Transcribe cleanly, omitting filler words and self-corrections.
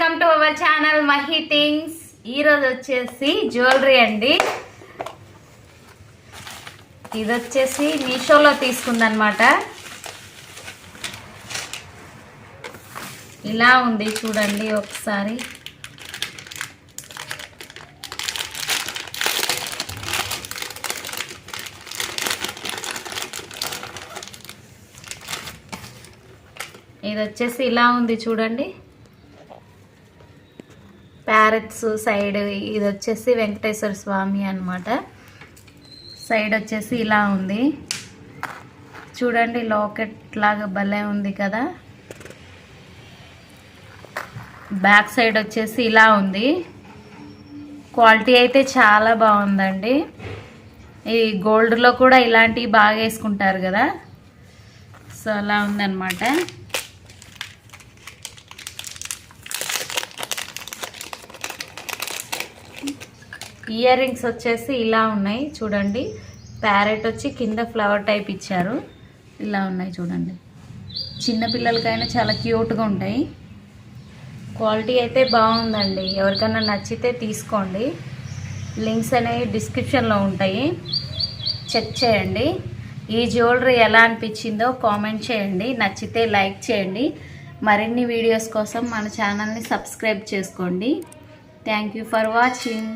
Welcome to our channel Mahi things. ఈరోజు వచ్చేసి jewellery అండి. ఇది వచ్చేసి మీషోలో తీసుకుందనమాట. ఇలా ఉంది చూడండి ఒకసారి. ఇది వచ్చేసి ఇలా ఉంది చూడండి. ప్యారెట్స్ సైడ్, ఇది వచ్చేసి వెంకటేశ్వర స్వామి అన్నమాట. సైడ్ వచ్చేసి ఇలా ఉంది చూడండి. లాకెట్ లాగా భలే ఉంది కదా. బ్యాక్ సైడ్ వచ్చేసి ఇలా ఉంది. క్వాలిటీ అయితే చాలా బాగుందండి. ఈ గోల్డ్లో కూడా ఇలాంటివి బాగా వేసుకుంటారు కదా, సో అలా ఉందన్నమాట. ఇయర్ రింగ్స్ వచ్చేసి ఇలా ఉన్నాయి చూడండి. ప్యారెట్ వచ్చి కింద ఫ్లవర్ టైప్ ఇచ్చారు. ఇలా ఉన్నాయి చూడండి. చిన్నపిల్లలకైనా చాలా క్యూట్గా ఉంటాయి. క్వాలిటీ అయితే బాగుందండి. ఎవరికైనా నచ్చితే తీసుకోండి. లింక్స్ అనేవి డిస్క్రిప్షన్లో ఉంటాయి, చెక్ చేయండి. ఈ జ్యువెలరీ ఎలా అనిపించిందో కామెంట్ చేయండి. నచ్చితే లైక్ చేయండి. మరిన్ని వీడియోస్ కోసం మన ఛానల్ని సబ్స్క్రైబ్ చేసుకోండి. Thank you for watching.